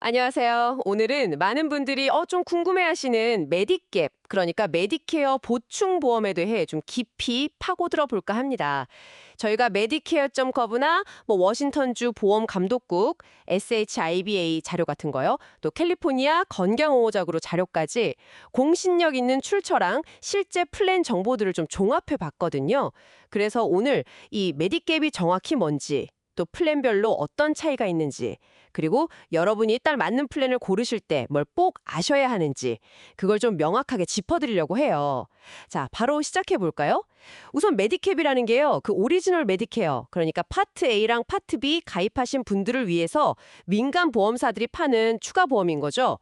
안녕하세요. 오늘은 많은 분들이 좀 궁금해하시는 메디갭, 그러니까 메디케어 보충보험에 대해 좀 깊이 파고들어 볼까 합니다. 저희가 메디케어.gov나 워싱턴주 보험감독국, SHIBA 자료 같은 거요, 또 캘리포니아 건강보호자구로 자료까지 공신력 있는 출처랑 실제 플랜 정보들을 좀 종합해 봤거든요. 그래서 오늘 이 메디갭이 정확히 뭔지, 또 플랜별로 어떤 차이가 있는지, 그리고 여러분이 딱 맞는 플랜을 고르실 때 뭘 꼭 아셔야 하는지 그걸 좀 명확하게 짚어드리려고 해요. 자, 바로 시작해 볼까요? 우선 메디캡이라는 게요. 그 오리지널 메디케어, 그러니까 파트 A랑 파트 B 가입하신 분들을 위해서 민간 보험사들이 파는 추가 보험인 거죠.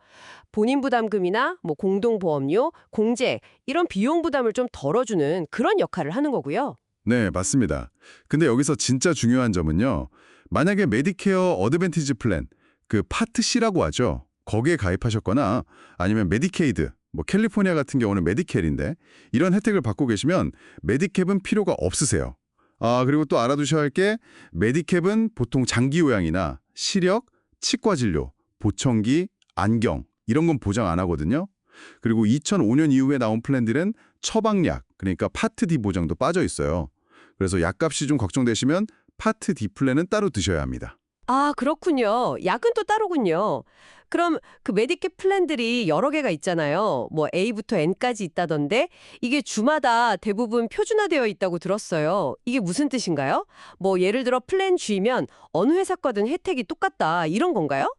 본인 부담금이나 공동보험료, 공제 이런 비용 부담을 좀 덜어주는 그런 역할을 하는 거고요. 네, 맞습니다. 근데 여기서 진짜 중요한 점은요. 만약에 메디케어 어드밴티지 플랜, 그 파트 C라고 하죠. 거기에 가입하셨거나 아니면 메디케이드, 캘리포니아 같은 경우는 메디켈인데 이런 혜택을 받고 계시면 메디캡은 필요가 없으세요. 그리고 또 알아두셔야 할 게 메디캡은 보통 장기 요양이나 시력, 치과 진료, 보청기, 안경 이런 건 보장 안 하거든요. 그리고 2005년 이후에 나온 플랜들은 처방약, 그러니까 파트 D 보장도 빠져 있어요. 그래서 약값이 좀 걱정되시면 파트 D 플랜은 따로 드셔야 합니다. 아, 그렇군요. 약은 또 따로군요. 그럼 그 메디캡 플랜들이 여러 개가 있잖아요. A부터 N까지 있다던데 이게 주마다 대부분 표준화되어 있다고 들었어요. 이게 무슨 뜻인가요? 예를 들어 플랜 G면 어느 회사 거든 혜택이 똑같다 이런 건가요?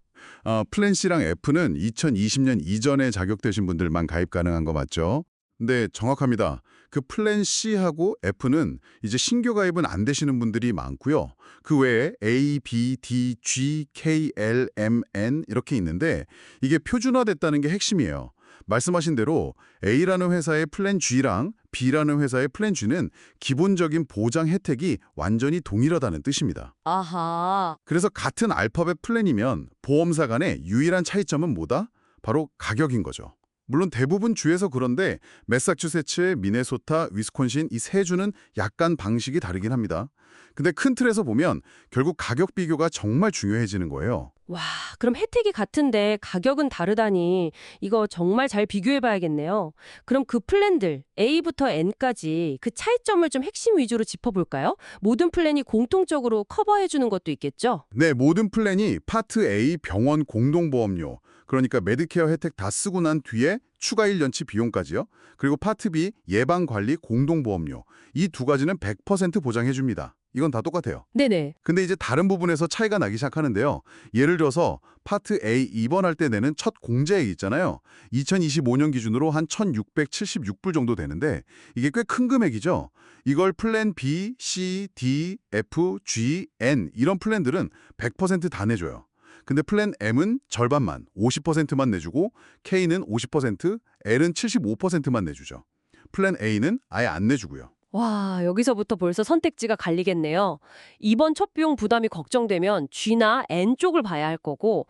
플랜 C랑 F는 2020년 이전에 자격되신 분들만 가입 가능한 거 맞죠? 네, 정확합니다. 그 플랜 C하고 F는 이제 신규 가입은 안 되시는 분들이 많고요. 그 외에 A, B, D, G, K, L, M, N 이렇게 있는데 이게 표준화됐다는 게 핵심이에요. 말씀하신 대로 A라는 회사의 플랜 G랑 B라는 회사의 플랜 G는 기본적인 보장 혜택이 완전히 동일하다는 뜻입니다. 아하. 그래서 같은 알파벳 플랜이면 보험사 간의 유일한 차이점은 뭐다? 바로 가격인 거죠. 물론 대부분 주에서 그런데 매사추세츠, 미네소타, 위스콘신 이 세 주는 약간 방식이 다르긴 합니다. 근데 큰 틀에서 보면 결국 가격 비교가 정말 중요해지는 거예요. 와, 그럼 혜택이 같은데 가격은 다르다니 이거 정말 잘 비교해 봐야겠네요. 그럼 그 플랜들 A부터 N까지 그 차이점을 좀 핵심 위주로 짚어볼까요? 모든 플랜이 공통적으로 커버해 주는 것도 있겠죠? 네, 모든 플랜이 파트 A 병원 공동보험료, 그러니까 메디케어 혜택 다 쓰고 난 뒤에 추가 1년치 비용까지요. 그리고 파트 B 예방관리 공동보험료, 이 두 가지는 100% 보장해 줍니다. 이건 다 똑같아요. 네네. 근데 이제 다른 부분에서 차이가 나기 시작하는데요. 예를 들어서 파트 A 입원할 때 내는 첫 공제액 있잖아요. 2025년 기준으로 한 1,676불 정도 되는데 이게 꽤 큰 금액이죠. 이걸 플랜 B, C, D, F, G, N 이런 플랜들은 100%다 내줘요. 근데 플랜 M은 절반만, 50%만 내주고 K는 50%, L은 75%만 내주죠. 플랜 A는 아예 안 내주고요. 와, 여기서부터 벌써 선택지가 갈리겠네요. 이번 첫 비용 부담이 걱정되면 G나 N 쪽을 봐야 할 거고,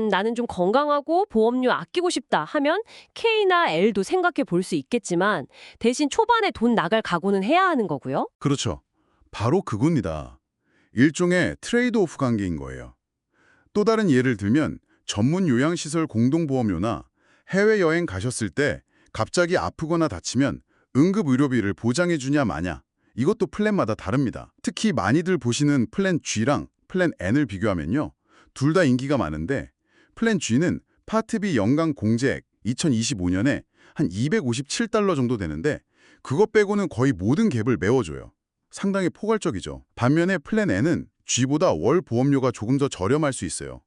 나는 좀 건강하고 보험료 아끼고 싶다 하면 K나 L도 생각해 볼 수 있겠지만, 대신 초반에 돈 나갈 각오는 해야 하는 거고요. 그렇죠. 바로 그겁니다. 일종의 트레이드 오프 관계인 거예요. 또 다른 예를 들면 전문 요양시설 공동보험료나 해외여행 가셨을 때 갑자기 아프거나 다치면 응급의료비를 보장해 주냐 마냐, 이것도 플랜마다 다릅니다. 특히 많이들 보시는 플랜 G랑 플랜 N을 비교하면요. 둘 다 인기가 많은데 플랜 G는 파트 B 연간 공제액 2025년에 한 257달러 정도 되는데 그것 빼고는 거의 모든 갭을 메워줘요. 상당히 포괄적이죠. 반면에 플랜 N은 G보다 월 보험료가 조금 더 저렴할 수 있어요.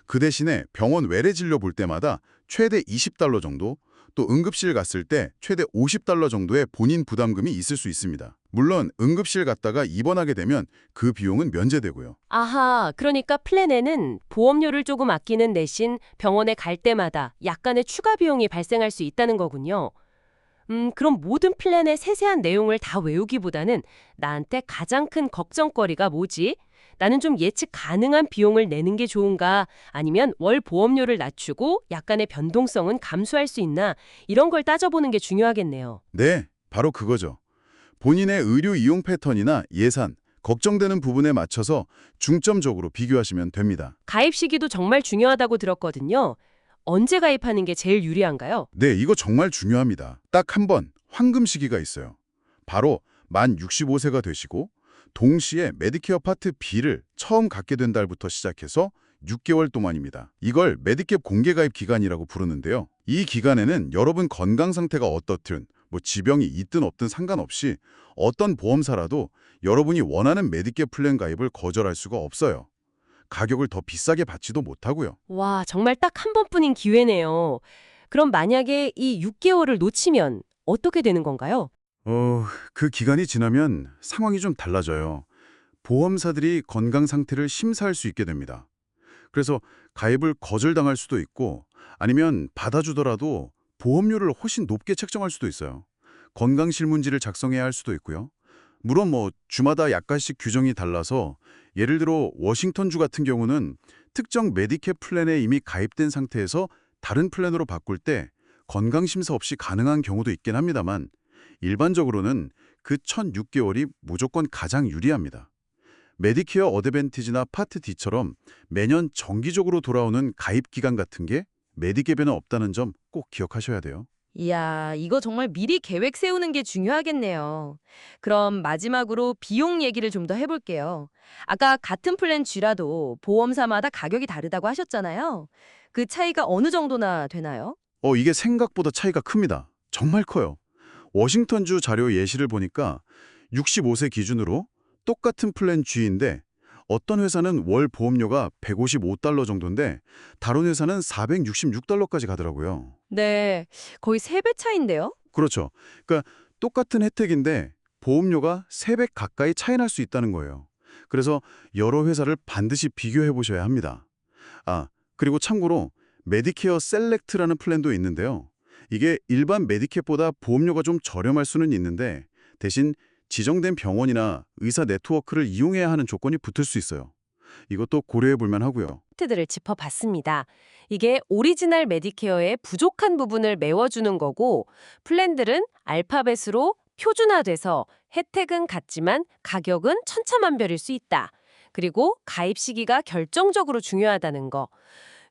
그 대신에 병원 외래 진료 볼 때마다 최대 20달러 정도, 또 응급실 갔을 때 최대 50달러 정도의 본인 부담금이 있을 수 있습니다. 물론 응급실 갔다가 입원하게 되면 그 비용은 면제되고요. 아하, 그러니까 플랜 N은 보험료를 조금 아끼는 대신 병원에 갈 때마다 약간의 추가 비용이 발생할 수 있다는 거군요. 그럼 모든 플랜의 세세한 내용을 다 외우기보다는 나한테 가장 큰 걱정거리가 뭐지? 나는 좀 예측 가능한 비용을 내는 게 좋은가? 아니면 월 보험료를 낮추고 약간의 변동성은 감수할 수 있나? 이런 걸 따져보는 게 중요하겠네요. 네, 바로 그거죠. 본인의 의료 이용 패턴이나 예산, 걱정되는 부분에 맞춰서 중점적으로 비교하시면 됩니다. 가입 시기도 정말 중요하다고 들었거든요. 언제 가입하는 게 제일 유리한가요? 네, 이거 정말 중요합니다. 딱 한 번 황금 시기가 있어요. 바로 만 65세가 되시고 동시에 메디케어 파트 B를 처음 갖게 된 달부터 시작해서 6개월 동안입니다. 이걸 메디캡 공개 가입 기간이라고 부르는데요. 이 기간에는 여러분 건강 상태가 어떻든 지병이 있든 없든 상관없이 어떤 보험사라도 여러분이 원하는 메디캡 플랜 가입을 거절할 수가 없어요. 가격을 더 비싸게 받지도 못하고요. 와, 정말 딱 한 번뿐인 기회네요. 그럼 만약에 이 6개월을 놓치면 어떻게 되는 건가요? 그 기간이 지나면 상황이 좀 달라져요. 보험사들이 건강 상태를 심사할 수 있게 됩니다. 그래서 가입을 거절당할 수도 있고 아니면 받아주더라도 보험료를 훨씬 높게 책정할 수도 있어요. 건강실문지를 작성해야 할 수도 있고요. 물론 주마다 약간씩 규정이 달라서 예를 들어 워싱턴주 같은 경우는 특정 메디캡 플랜에 이미 가입된 상태에서 다른 플랜으로 바꿀 때 건강심사 없이 가능한 경우도 있긴 합니다만 일반적으로는 그 1,006개월이 무조건 가장 유리합니다. 메디케어 어드밴티지나 파트 D처럼 매년 정기적으로 돌아오는 가입 기간 같은 게 메디캡에는 없다는 점 꼭 기억하셔야 돼요. 이야, 이거 정말 미리 계획 세우는 게 중요하겠네요. 그럼 마지막으로 비용 얘기를 좀 더 해볼게요. 아까 같은 플랜 G라도 보험사마다 가격이 다르다고 하셨잖아요. 그 차이가 어느 정도나 되나요? 이게 생각보다 차이가 큽니다. 정말 커요. 워싱턴주 자료 예시를 보니까 65세 기준으로 똑같은 플랜 G인데 어떤 회사는 월 보험료가 $155 정도인데 다른 회사는 $466까지 가더라고요. 네, 거의 3배 차인데요? 그렇죠. 그러니까 똑같은 혜택인데 보험료가 3배 가까이 차이 날 수 있다는 거예요. 그래서 여러 회사를 반드시 비교해 보셔야 합니다. 그리고 참고로 메디케어 셀렉트라는 플랜도 있는데요. 이게 일반 메디캡보다 보험료가 좀 저렴할 수는 있는데 대신 지정된 병원이나 의사 네트워크를 이용해야 하는 조건이 붙을 수 있어요. 이것도 고려해 볼 만하고요. 혜택들을 짚어봤습니다. 이게 오리지널 메디케어의 부족한 부분을 메워주는 거고 플랜들은 알파벳으로 표준화돼서 혜택은 같지만 가격은 천차만별일 수 있다. 그리고 가입 시기가 결정적으로 중요하다는 거.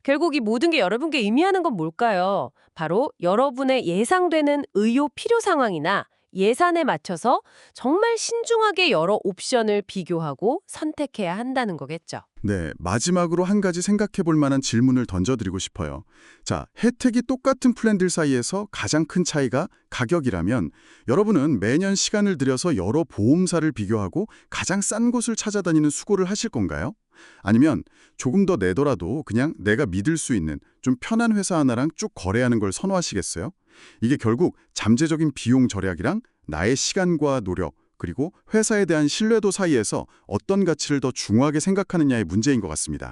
결국 이 모든 게 여러분께 의미하는 건 뭘까요? 바로 여러분의 예상되는 의료 필요 상황이나 예산에 맞춰서 정말 신중하게 여러 옵션을 비교하고 선택해야 한다는 거겠죠. 네, 마지막으로 한 가지 생각해 볼 만한 질문을 던져드리고 싶어요. 자, 혜택이 똑같은 플랜들 사이에서 가장 큰 차이가 가격이라면 여러분은 매년 시간을 들여서 여러 보험사를 비교하고 가장 싼 곳을 찾아다니는 수고를 하실 건가요? 아니면 조금 더 내더라도 그냥 내가 믿을 수 있는 좀 편한 회사 하나랑 쭉 거래하는 걸 선호하시겠어요? 이게 결국 잠재적인 비용 절약이랑 나의 시간과 노력, 그리고 회사에 대한 신뢰도 사이에서 어떤 가치를 더 중요하게 생각하느냐의 문제인 것 같습니다.